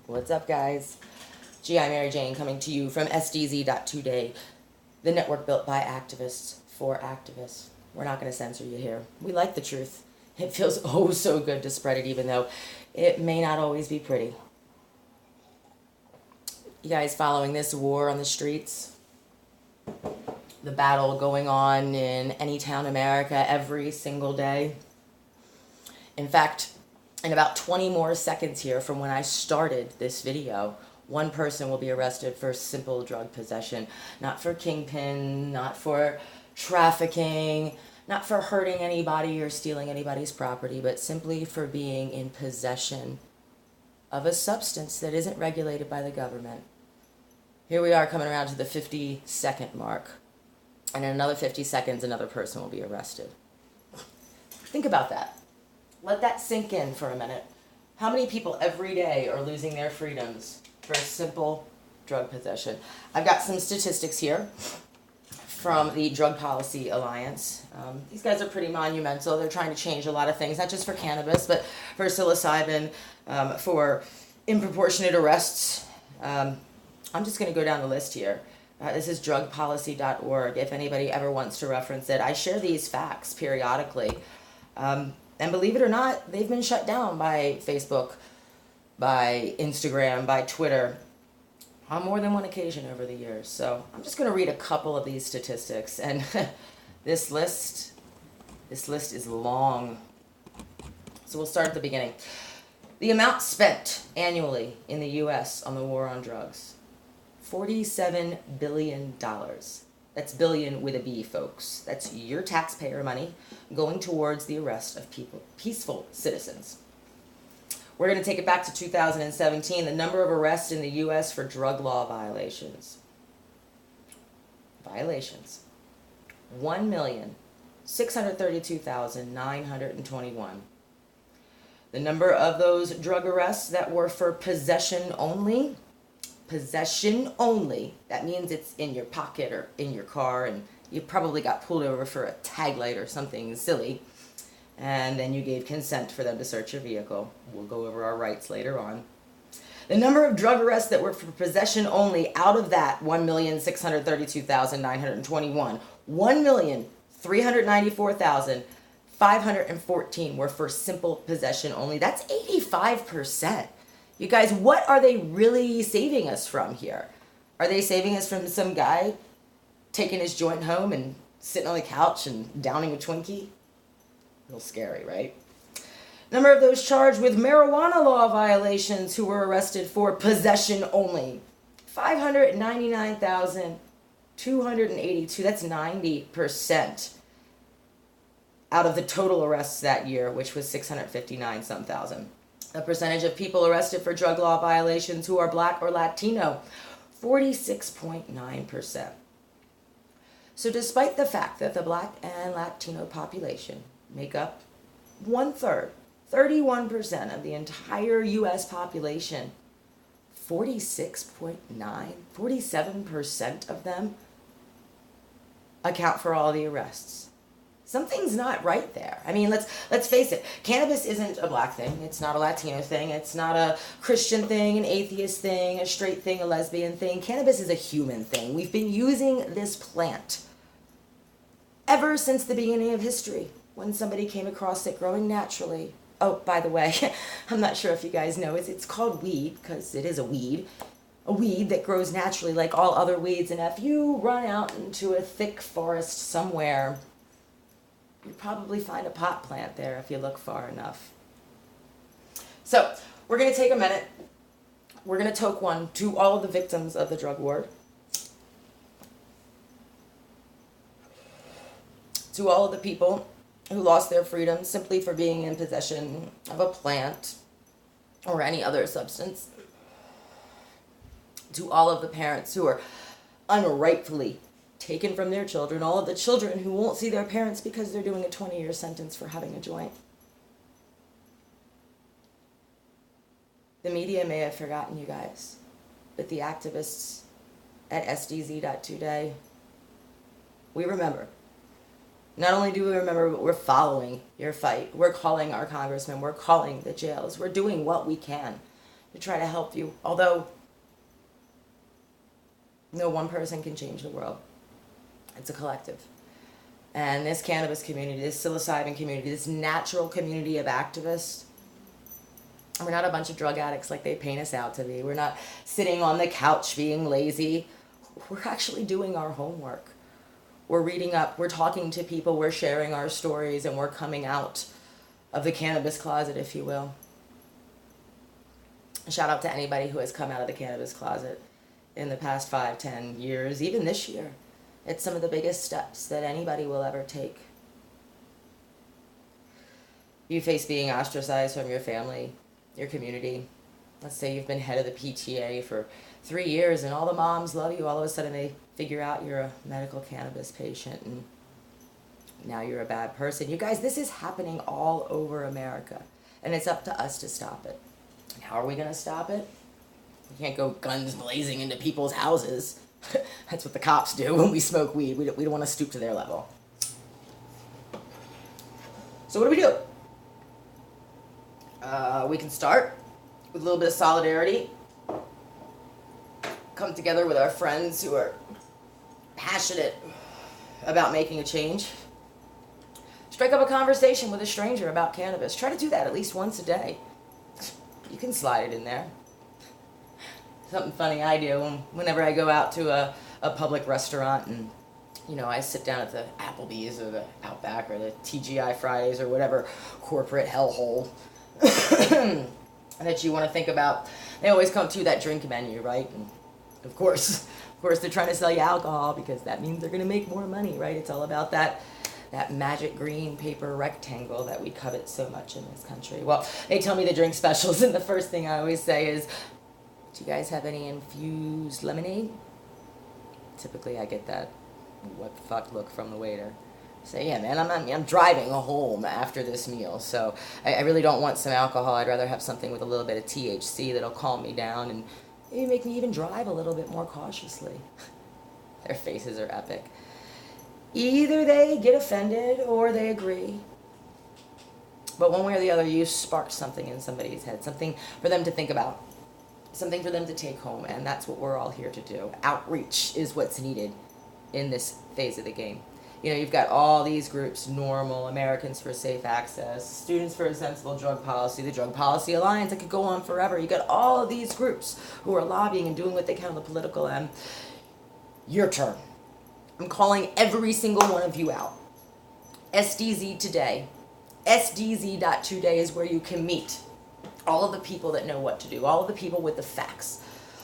What's up, guys? I'm Mary Jane coming to you from sdz.today, the network built by activists for activists. We're not going to censor you here. We like the truth. It feels oh so good to spread it, even though it may not always be pretty. You guys following this war on the streets? The battle going on in any town in America every single day? In fact, in about 20 more seconds here from when I started this video, one person will be arrested for simple drug possession, not for kingpin, not for trafficking, not for hurting anybody or stealing anybody's property, but simply for being in possession of a substance that isn't regulated by the government. Here we are coming around to the 50-second mark, and in another 50 seconds, another person will be arrested. Think about that. Let that sink in for a minute. How many people every day are losing their freedoms for simple drug possession? I've got some statistics here from the Drug Policy Alliance. These guys are pretty monumental. They're trying to change a lot of things, not just for cannabis, but for psilocybin, for disproportionate arrests. I'm just going to go down the list here. This is drugpolicy.org, if anybody ever wants to reference it. I share these facts periodically. And believe it or not, they've been shut down by Facebook, by Instagram, by Twitter on more than one occasion over the years. So I'm just going to read a couple of these statistics. And this list is long. So we'll start at the beginning. The amount spent annually in the U.S. on the war on drugs, $47 billion. That's billion with a B, folks. That's your taxpayer money going towards the arrest of peaceful citizens. We're going to take it back to 2017, the number of arrests in the U.S. for drug law violations. 1,632,921. The number of those drug arrests that were for possession only, that means it's in your pocket or in your car, and you probably got pulled over for a tag light or something silly, and then you gave consent for them to search your vehicle. We'll go over our rights later on. The number of drug arrests that were for possession only, out of that 1,632,921, 1,394,514 were for simple possession only. That's 85%. You guys, what are they really saving us from here? Are they saving us from some guy taking his joint home and sitting on the couch and downing a Twinkie? A little scary, right? Number of those charged with marijuana law violations who were arrested for possession only, 599,282. That's 90% out of the total arrests that year, which was 659-some thousand. The percentage of people arrested for drug law violations who are Black or Latino, 46.9%. So despite the fact that the Black and Latino population make up 1/3, 31% of the entire U.S. population, 47% of them account for all the arrests. Something's not right there. I mean, let's face it. Cannabis isn't a Black thing. It's not a Latino thing. It's not a Christian thing, an atheist thing, a straight thing, a lesbian thing. Cannabis is a human thing. We've been using this plant ever since the beginning of history, when somebody came across it growing naturally. Oh, by the way, I'm not sure if you guys know, it's called weed because it is a weed that grows naturally like all other weeds. And if you run out into a thick forest somewhere, you'd probably find a pot plant there if you look far enough. So we're going to take a minute. We're going to toke one to all of the victims of the drug war, to all of the people who lost their freedom simply for being in possession of a plant or any other substance, to all of the parents who are unrightfully taken from their children, all of the children who won't see their parents because they're doing a 20-year sentence for having a joint. The media may have forgotten you guys, but the activists at sdz.today, we remember. Not only do we remember, but we're following your fight. We're calling our congressmen. We're calling the jails. We're doing what we can to try to help you. Although no one person can change the world. It's a collective. And this cannabis community, this psilocybin community, this natural community of activists, we're not a bunch of drug addicts like they paint us out to be. We're not sitting on the couch being lazy. We're actually doing our homework. We're reading up, we're talking to people, we're sharing our stories, and we're coming out of the cannabis closet, if you will. Shout out to anybody who has come out of the cannabis closet in the past 5, 10 years, even this year. It's some of the biggest steps that anybody will ever take. You face being ostracized from your family, your community. Let's say you've been head of the PTA for 3 years and all the moms love you. All of a sudden they figure out you're a medical cannabis patient and now you're a bad person. You guys, this is happening all over America, and it's up to us to stop it. And how are we going to stop it? We can't go guns blazing into people's houses. That's what the cops do when we smoke weed. We don't want to stoop to their level. So what do? We can start with a little bit of solidarity. Come together with our friends who are passionate about making a change. Strike up a conversation with a stranger about cannabis. Try to do that at least once a day. You can slide it in there. Something funny I do whenever I go out to a public restaurant and, you know, I sit down at the Applebee's or the Outback or the TGI Fridays or whatever corporate hellhole that you want to think about. They always come to that drink menu, right? And of course, they're trying to sell you alcohol because that means they're going to make more money, right? It's all about that magic green paper rectangle that we covet so much in this country. Well, they tell me the drink specials, and the first thing I always say is, do you guys have any infused lemonade? Typically I get that what the fuck look from the waiter. Say, yeah, man, I'm driving home after this meal, so I really don't want some alcohol. I'd rather have something with a little bit of THC that'll calm me down and maybe make me even drive a little bit more cautiously. Their faces are epic. Either they get offended or they agree. But one way or the other, you spark something in somebody's head, something for them to think about, something for them to take home, and that's what we're all here to do. Outreach is what's needed in this phase of the game. You know, you've got all these groups, Normal, Americans for Safe Access, Students for a Sensible Drug Policy, the Drug Policy Alliance. It could go on forever. You've got all of these groups who are lobbying and doing what they can on the political end. Your turn. I'm calling every single one of you out. SDZ Today. sdz.today is where you can meet all of the people that know what to do, all of the people with the facts,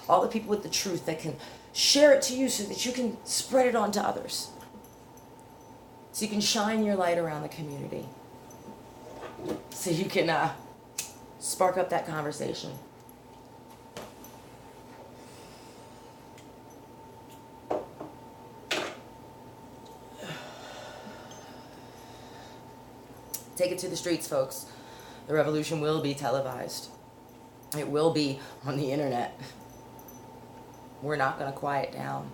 all the people with the truth that can share it to you so that you can spread it on to others. So you can shine your light around the community. So you can spark up that conversation. Take it to the streets, folks. The revolution will be televised. It will be on the internet. We're not going to quiet down.